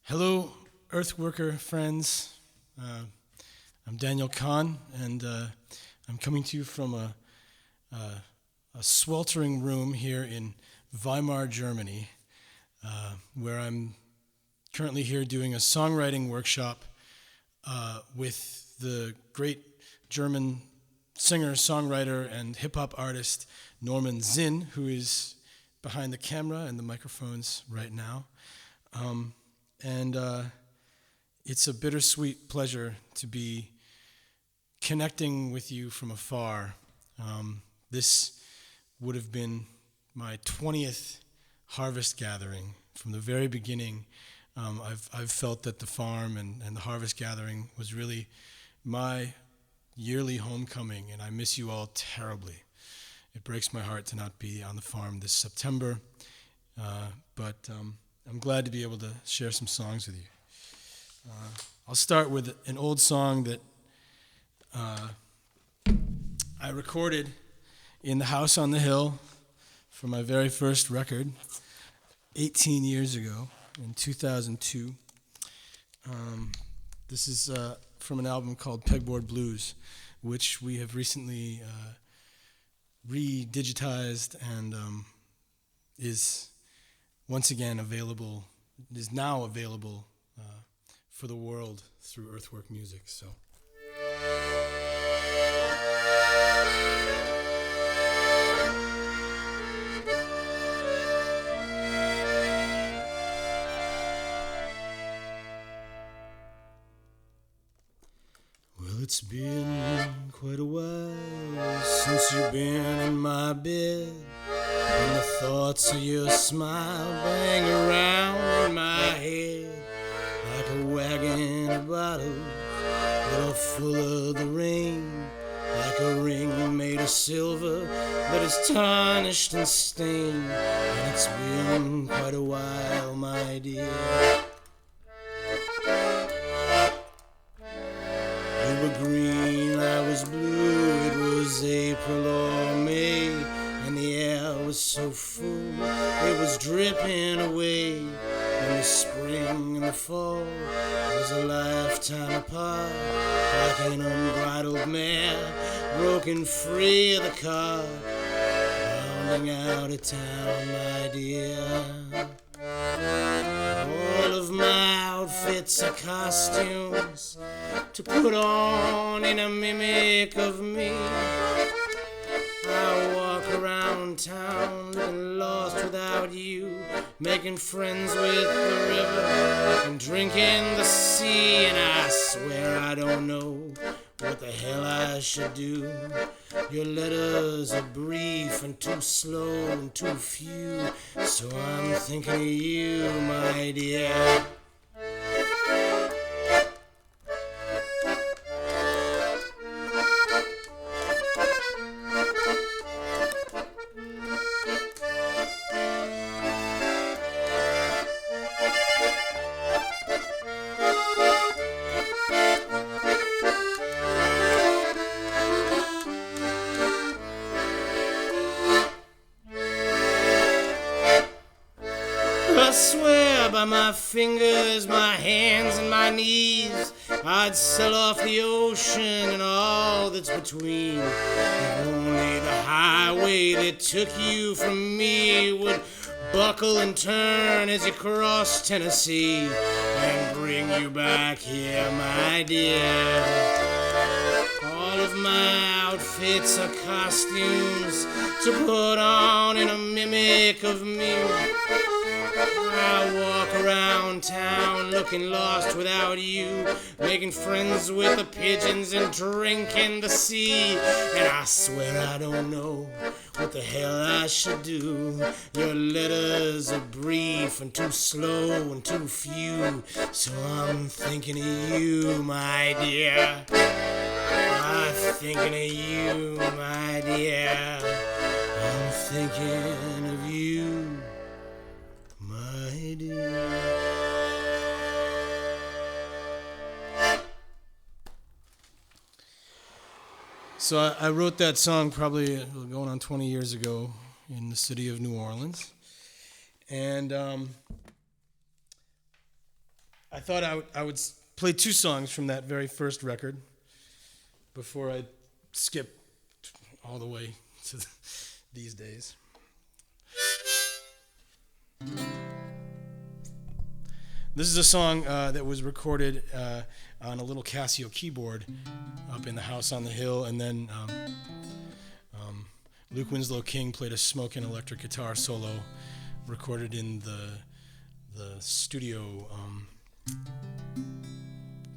Hello, Earthworker friends. I'm Daniel Kahn, and I'm coming to you from a sweltering room here in Weimar, Germany, where I'm currently here doing a songwriting workshop with the great German singer, songwriter, and hip-hop artist Norman Zinn, who is behind the camera and the microphones right now. And it's a bittersweet pleasure to be connecting with you from afar. This would have been my 20th harvest gathering. From the very beginning, I've felt that the farm and the harvest gathering was really my yearly homecoming, and I miss you all terribly. It breaks my heart to not be on the farm this September, but I'm glad to be able to share some songs with you. I'll start with an old song that I recorded in the house on the hill for my very first record 18 years ago in 2002. This is from an album called Pegboard Blues, which we have recently re-digitized and is once again available, is now available for the world through Earthwork Music. So. Well, it's been quite a while since you've been in my bed, and the thoughts of your smile bang around in my head like a wagon of bottles that are full of the rain, like a ring made of silver that is tarnished and stained. And it's been quite a while, my dear. You were green, I was blue, it was April or May, and the air was so full, it was dripping away. And the spring and the fall was a lifetime apart, like an unbridled mare broken free of the car, rounding out of town, my dear. All of my outfits are costumes to put on in a mimic of me. I walk around town looking lost without you, making friends with the river and drinking the sea. And I swear I don't know what the hell I should do. Your letters are brief and too slow and too few, so I'm thinking of you, my dear. I swear by my fingers, my hands, and my knees, I'd sell off the ocean and all that's between. If only the highway that took you from me would buckle and turn as you cross Tennessee and bring you back here, my dear. All of my outfits are costumes to put on in a mimic of me. I walk around town looking lost without you, making friends with the pigeons and drinking the sea. And I swear I don't know what the hell I should do. Your letters are brief and too slow and too few, so I'm thinking of you, my dear. I'm thinking of you, my dear. I'm thinking of you, my dear. So I wrote that song probably going on 20 years ago in the city of New Orleans. And I thought I would play two songs from that very first record before I skip all the way to these days. This is a song that was recorded on a little Casio keyboard up in the house on the hill, and then Luke Winslow King played a smoking electric guitar solo recorded in the studio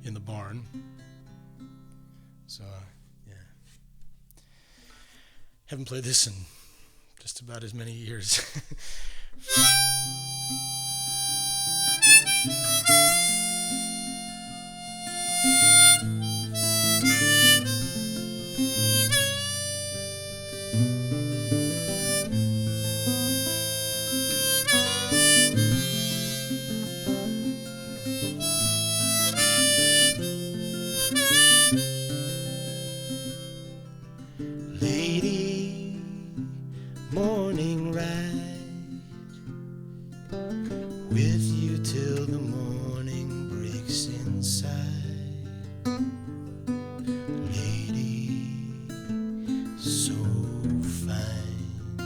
in the barn. So, yeah. Haven't played this in just about as many years. Lady, morning ride with you till the morning breaks inside. Lady, so fine,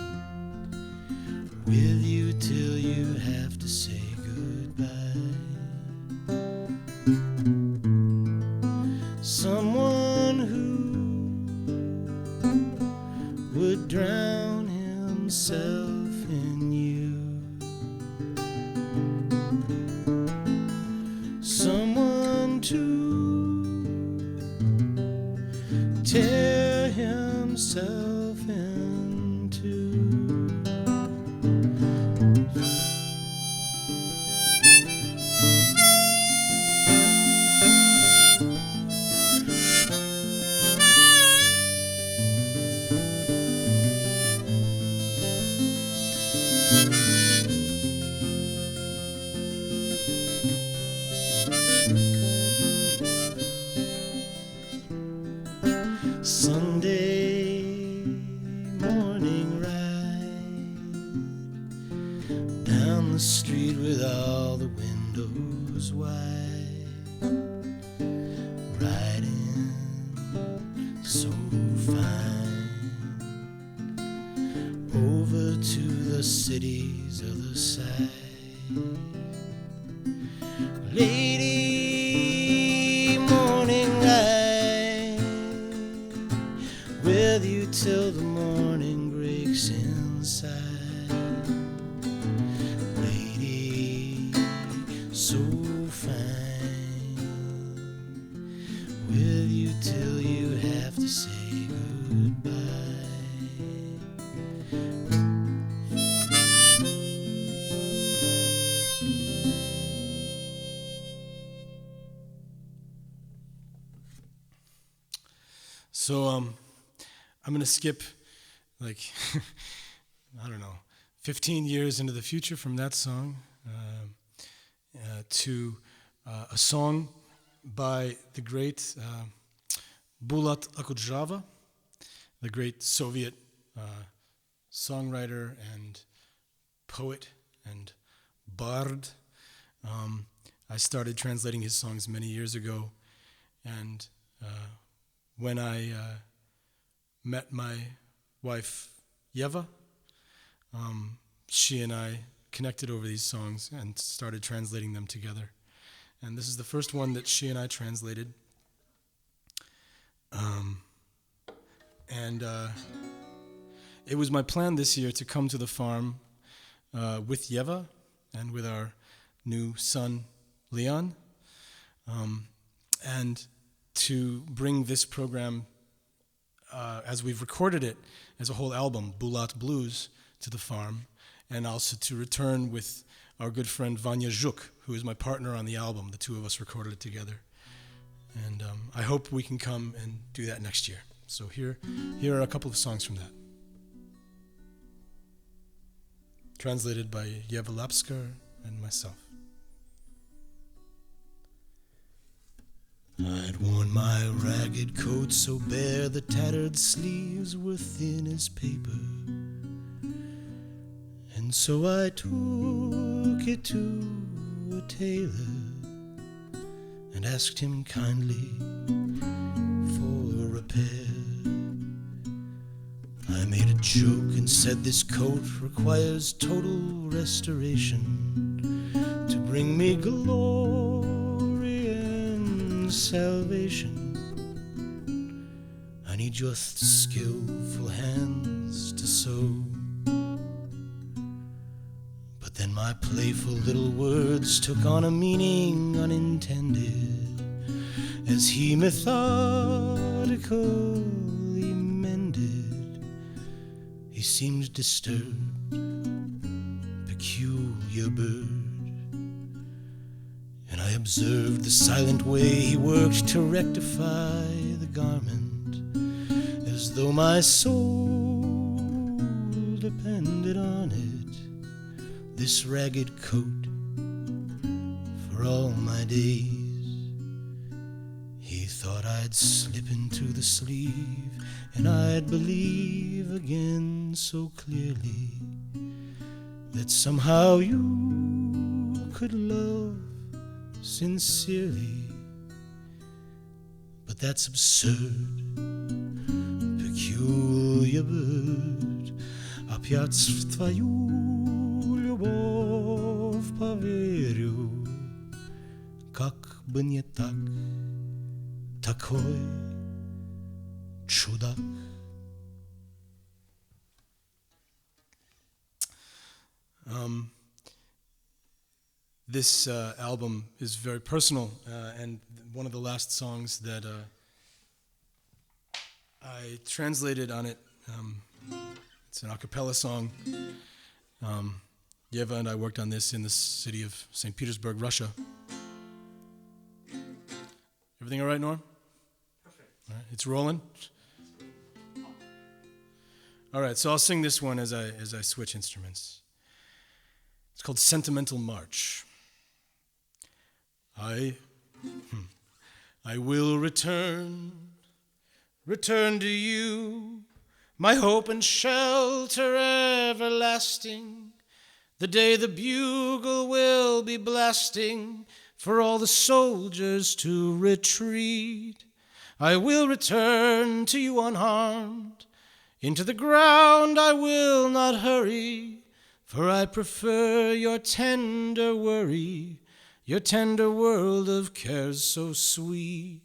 with you till you have to say goodbye. Someone who would drown himself in you. Someone to tear himself into. Sunday morning ride down the street with all the windows wide, riding so fine over to the city's other side. Lady, morning ride with you till the morning breaks inside. Lady, so fine, with you till you have to say goodbye. So I'm going to skip, like, I don't know, 15 years into the future from that song to a song by the great Bulat Akudjava, the great Soviet songwriter and poet and bard. I started translating his songs many years ago, and when I met my wife, Yeva, she and I connected over these songs and started translating them together. And this is the first one that she and I translated. It was my plan this year to come to the farm with Yeva and with our new son, Leon, and to bring this program, as we've recorded it as a whole album, Bulat Blues, to the farm, and also to return with our good friend Vanya Zhuk, who is my partner on the album. The two of us recorded it together. And I hope we can come and do that next year. So here are a couple of songs from that. Translated by Yeva Lapskar and myself. I'd worn my ragged coat so bare the tattered sleeves were thin as paper, and so I took it to a tailor and asked him kindly for a repair. I made a joke and said this coat requires total restoration to bring me glory and salvation. I need your skillful hands to sew. But then my playful little words took on a meaning unintended as he methodically mended. He seemed disturbed, peculiar bird, and I observed the silent way he worked to rectify the garment, as though my soul depended on it, this ragged coat for all my days. He thought I'd slip into the sleeve and I'd believe again so clearly that somehow you could love sincerely. But that's absurd, peculiar bird, опять в твою любовь поверю, как бы не так, такой чудак. This album is very personal, and one of the last songs that I translated on it, it's an a cappella song. Yeva and I worked on this in the city of St. Petersburg, Russia. Everything all right, Norm? Perfect. All right, it's rolling? All right, so I'll sing this one as I switch instruments. It's called Sentimental March. I will return to you, my hope and shelter everlasting, the day the bugle will be blasting for all the soldiers to retreat. I will return to you unharmed, into the ground I will not hurry, for I prefer your tender worry, your tender world of cares so sweet.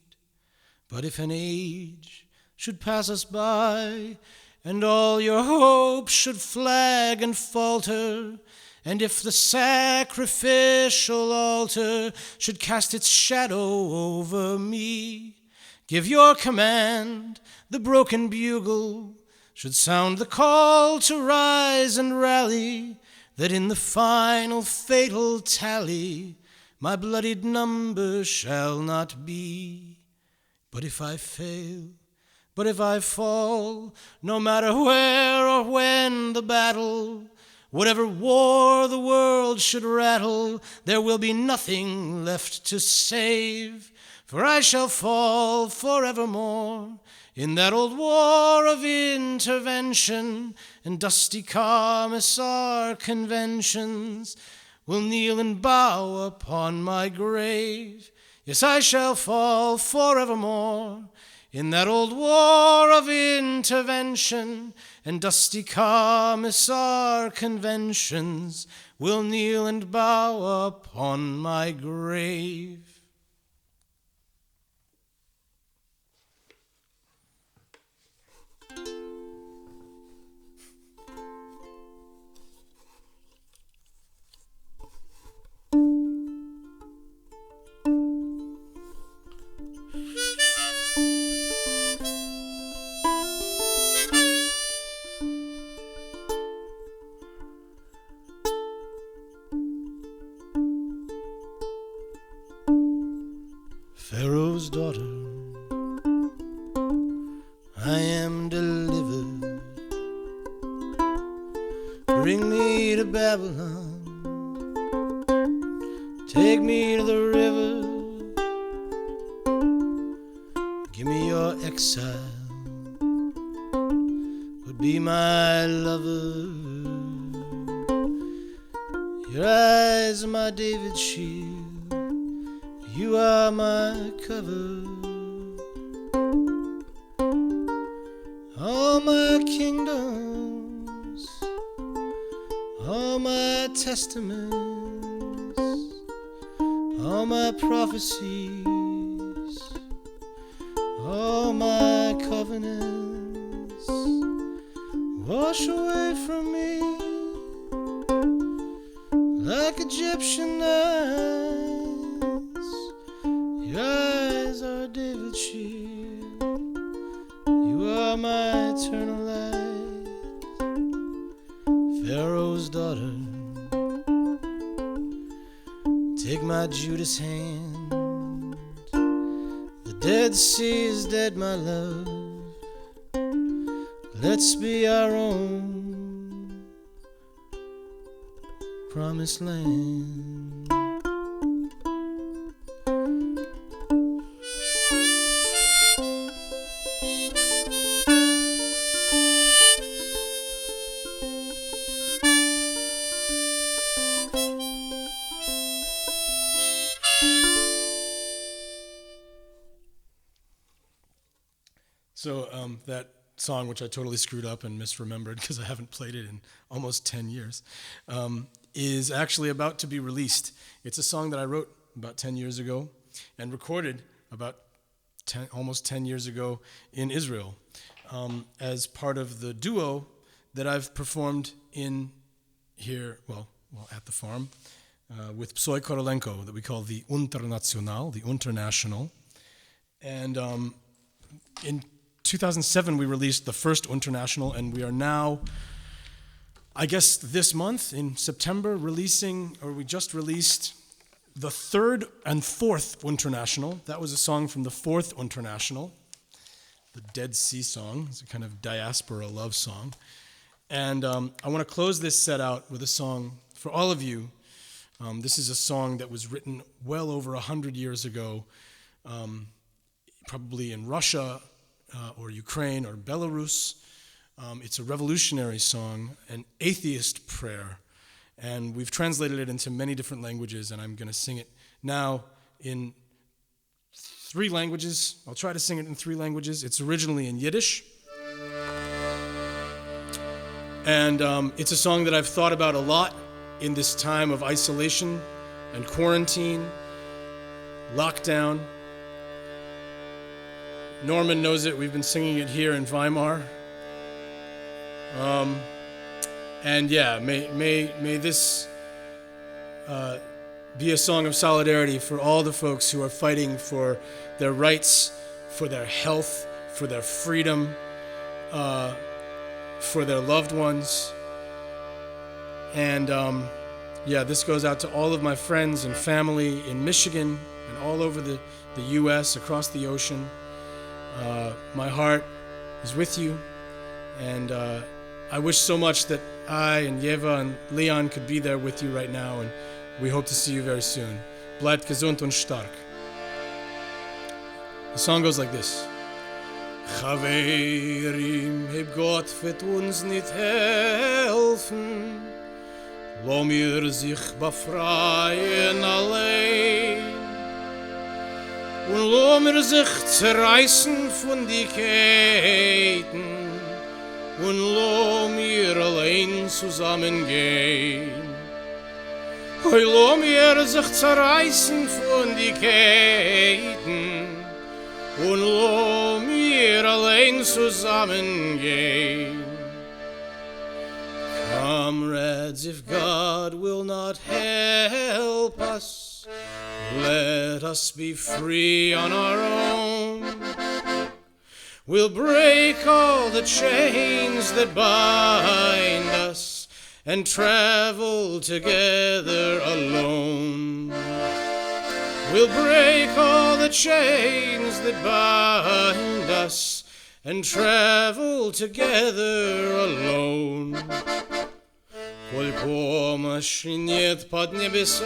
But if an age should pass us by, and all your hopes should flag and falter, and if the sacrificial altar should cast its shadow over me, give your command, the broken bugle should sound the call to rise and rally, that in the final fatal tally my bloodied number shall not be. But if I fail, but if I fall, no matter where or when the battle, whatever war the world should rattle, there will be nothing left to save, for I shall fall forevermore in that old war of intervention, and dusty commissar conventions will kneel and bow upon my grave. Yes, I shall fall forevermore in that old war of intervention, and dusty commissar conventions will kneel and bow upon my grave. Pharaoh's daughter, I am delivered. Bring me to Babylon, take me to the river, give me your exile, but be my lover. Your eyes are my David's shield, You are my cover. All my kingdoms, all my testaments, all my prophecies, all my covenants, wash away from me like Egyptian eyes. Your eyes are David's shield. You are my eternal light, Pharaoh's daughter. Take my Judas hand. The Dead Sea is dead, my love. Let's be our own promised land. So that song, which I totally screwed up and misremembered because I haven't played it in almost 10 years, is actually about to be released. It's a song that I wrote about 10 years ago and recorded about almost 10 years ago in Israel as part of the duo that I've performed in here, well at the farm, with Psoy Korolenko, that we call the International, the International. And in 2007, we released the first International, and we are now, I guess this month, in September, we just released the third and fourth International. That was a song from the fourth International, the Dead Sea song. It's a kind of diaspora love song. And I want to close this set out with a song for all of you. This is a song that was written well over 100 years ago, probably in Russia, or Ukraine or Belarus. It's a revolutionary song, an atheist prayer, and we've translated it into many different languages, and I'm going to sing it now in 3 languages. I'll try to sing it in 3 languages. It's originally in Yiddish, and it's a song that I've thought about a lot in this time of isolation and quarantine, lockdown. Norman knows it. We've been singing it here in Weimar. And yeah, may this be a song of solidarity for all the folks who are fighting for their rights, for their health, for their freedom, for their loved ones. And yeah, this goes out to all of my friends and family in Michigan and all over the U.S., across the ocean. My heart is with you, and I wish so much that I and Yeva and Leon could be there with you right now, and we hope to see you very soon. Bleibt gesund und stark. The song goes like this. Chaverim, heb Gott wird uns nicht helfen, lo mir sich befreien allein. Und lo mir sich zerreißen von die Ketten, und lo mir allein zusammengehen. Hoi lo mir sich zerreißen von die Ketten, und lo mir allein zusammengehen. Comrades, if God will not help us, let us be free on our own. We'll break all the chains that bind us and travel together alone. We'll break all the chains that bind us and travel together alone. Коль помощи нет под небесами,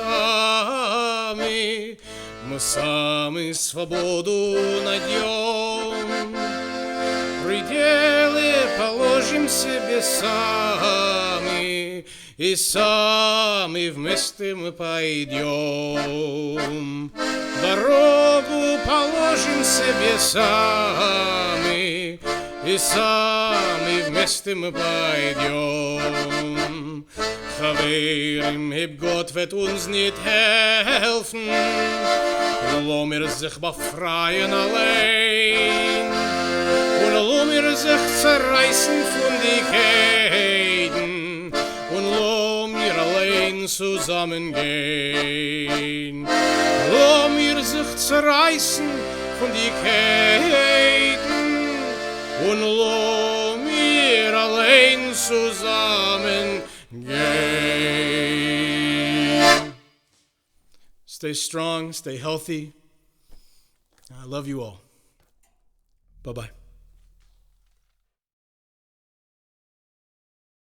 мы сами свободу найдем. Пределы положим себе сами, и сами вместе мы пойдем. поможем себе сами, и сами вместе мы пойдем. Хаверим, heb Gott wird uns nicht helfen, lo mir sich befreien allein, und lo mir sich zerreißen von die Käden, und lo mir allein zusammengehen. Lo mir sich zerreißen von die Käden, und lo mir allein zusammengehen. Stay strong, stay healthy. I love you all. Bye-bye.